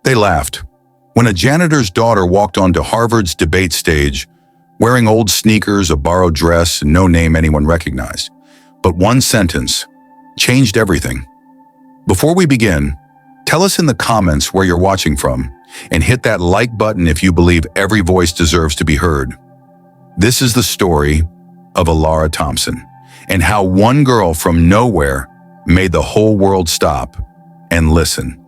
They laughed. When a janitor's daughter walked onto Harvard's debate stage, wearing old sneakers, a borrowed dress, and no name anyone recognized. But one sentence changed everything. Before we begin, tell us in the comments where you're watching from, and hit that like button if you believe every voice deserves to be heard. This is the story of Allara Thompson, and how one girl from nowhere made the whole world stop and listen.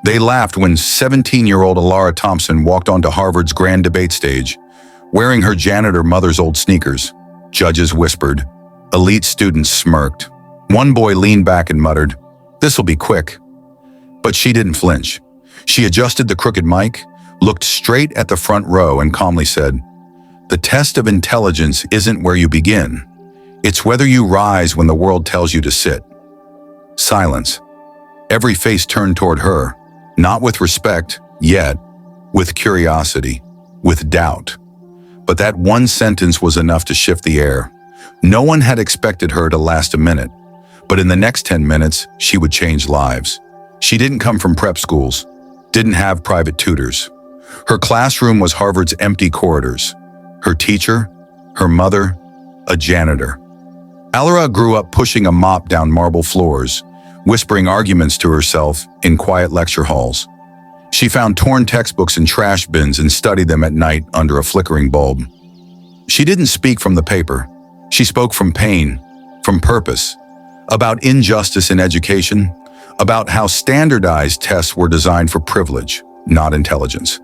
They laughed when 17-year-old Allara Thompson walked onto Harvard's grand debate stage, wearing her janitor mother's old sneakers. Judges whispered. Elite students smirked. One boy leaned back and muttered, "This'll be quick." But she didn't flinch. She adjusted the crooked mic, looked straight at the front row, and calmly said, "The test of intelligence isn't where you begin. It's whether you rise when the world tells you to sit." Silence. Every face turned toward her, not with respect, yet with curiosity, with doubt. But that one sentence was enough to shift the air. No one had expected her to last a minute, but in the next 10 minutes, she would change lives. She didn't come from prep schools, didn't have private tutors. Her classroom was Harvard's empty corridors. Her teacher, her mother, a janitor. Allara grew up pushing a mop down marble floors, whispering arguments to herself in quiet lecture halls. She found torn textbooks in trash bins and studied them at night under a flickering bulb. She didn't speak from the paper. She spoke from pain, from purpose, about injustice in education, about how standardized tests were designed for privilege, not intelligence.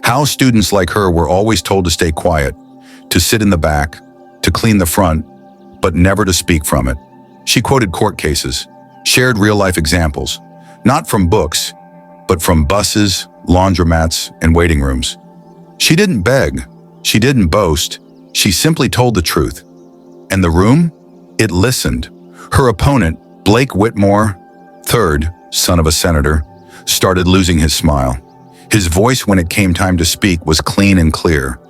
How students like her were always told to stay quiet, to sit in the back, to clean the front, but never to speak from it. She quoted court cases, shared real-life examples, not from books, but from buses, laundromats, and waiting rooms. She didn't beg, she didn't boast, she simply told the truth. And the room? It listened. Her opponent, Blake Whitmore, third, son of a senator, started losing his smile. His voice when it came time to speak was clean and clear,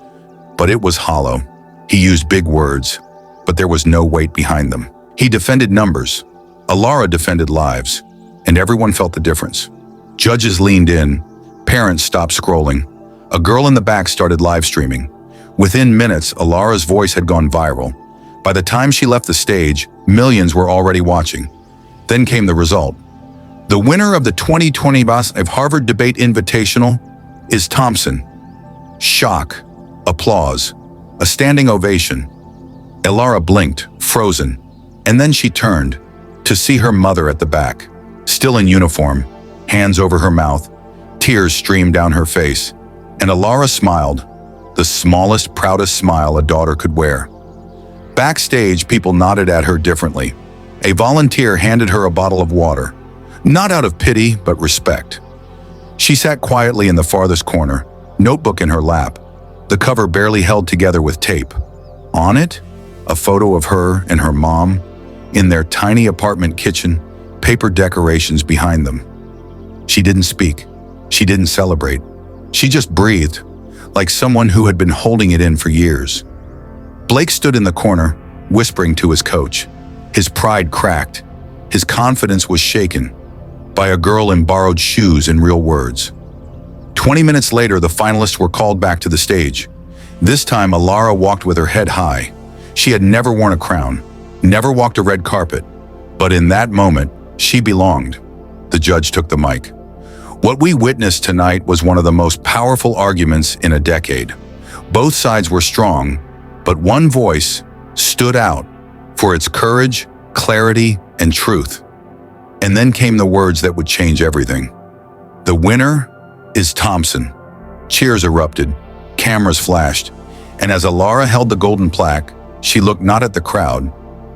but it was hollow. He used big words, but there was no weight behind them. He defended numbers. Allara defended lives, and everyone felt the difference. Judges leaned in, parents stopped scrolling. A girl in the back started live streaming. Within minutes, Allara's voice had gone viral. By the time she left the stage, millions were already watching. Then came the result. The winner of the 2020 Harvard Debate Invitational is Thompson. Shock, applause, a standing ovation. Allara blinked, frozen, and then she turned to see her mother at the back, still in uniform, hands over her mouth, tears streamed down her face, and Allara smiled, the smallest, proudest smile a daughter could wear. Backstage, people nodded at her differently. A volunteer handed her a bottle of water, not out of pity, but respect. She sat quietly in the farthest corner, notebook in her lap, the cover barely held together with tape. On it, a photo of her and her mom in their tiny apartment kitchen, paper decorations behind them. She didn't speak. She didn't celebrate. She just breathed, like someone who had been holding it in for years. Blake stood in the corner, whispering to his coach. His pride cracked. His confidence was shaken by a girl in borrowed shoes and real words. 20 minutes later, the finalists were called back to the stage. This time, Allara walked with her head high. She had never worn a crown, never walked a red carpet, but in that moment, she belonged. The judge took the mic. What we witnessed tonight was one of the most powerful arguments in a decade. Both sides were strong, but one voice stood out for its courage, clarity, and truth. And then came the words that would change everything. The winner is Thompson. Cheers erupted, cameras flashed, and as Allara held the golden plaque, she looked not at the crowd,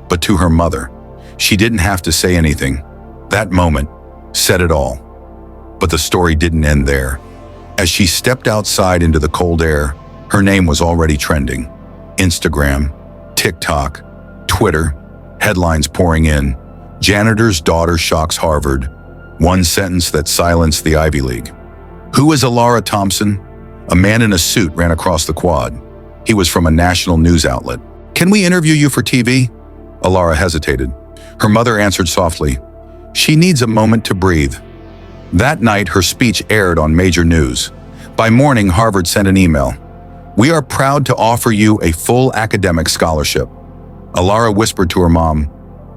but to her mother. She didn't have to say anything. That moment said it all. But the story didn't end there. As she stepped outside into the cold air, her name was already trending. Instagram, TikTok, Twitter, headlines pouring in. Janitor's daughter shocks Harvard. One sentence that silenced the Ivy League. Who is Allara Thompson? A man in a suit ran across the quad. He was from a national news outlet. "Can we interview you for TV?" Allara hesitated. Her mother answered softly, "She needs a moment to breathe." That night, her speech aired on major news. By morning, Harvard sent an email. "We are proud to offer you a full academic scholarship." Allara whispered to her mom,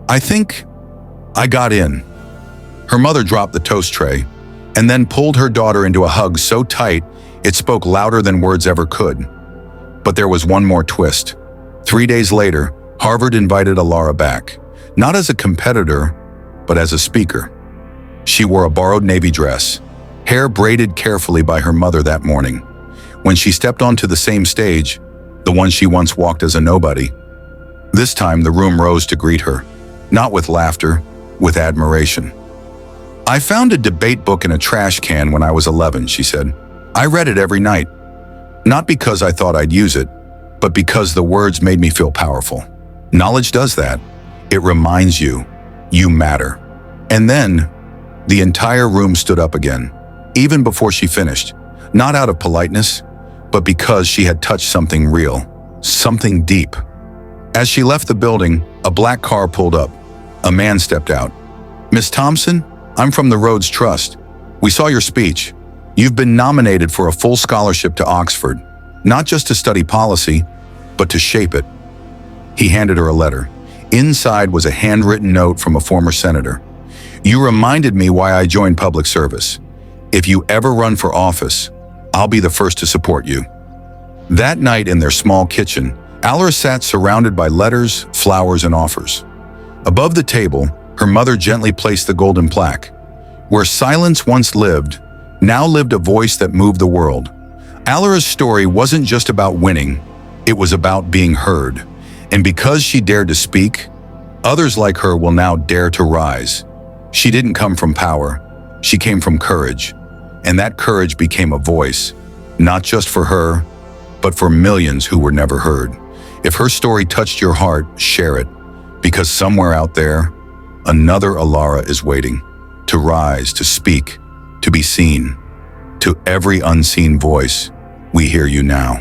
"I think I got in." Her mother dropped the toast tray and then pulled her daughter into a hug so tight it spoke louder than words ever could. But there was one more twist. 3 days later, Harvard invited Allara back, not as a competitor, but as a speaker. She wore a borrowed navy dress, hair braided carefully by her mother that morning. When she stepped onto the same stage, the one she once walked as a nobody, this time the room rose to greet her, not with laughter, with admiration. "I found a debate book in a trash can when I was 11, she said. "I read it every night. Not because I thought I'd use it, but because the words made me feel powerful. Knowledge does that. It reminds you, you matter." And then, the entire room stood up again, even before she finished, not out of politeness, but because she had touched something real, something deep. As she left the building, a black car pulled up. A man stepped out. "Miss Thompson, I'm from the Rhodes Trust. We saw your speech. You've been nominated for a full scholarship to Oxford, not just to study policy, but to shape it." He handed her a letter. Inside was a handwritten note from a former senator. "You reminded me why I joined public service. If you ever run for office, I'll be the first to support you." That night in their small kitchen, Allara sat surrounded by letters, flowers, and offers. Above the table, her mother gently placed the golden plaque. Where silence once lived, now lived a voice that moved the world. Allara's story wasn't just about winning, it was about being heard. And because she dared to speak, others like her will now dare to rise. She didn't come from power, she came from courage. And that courage became a voice, not just for her, but for millions who were never heard. If her story touched your heart, share it. Because somewhere out there, another Allara is waiting to rise, to speak, to be seen. To every unseen voice, we hear you now.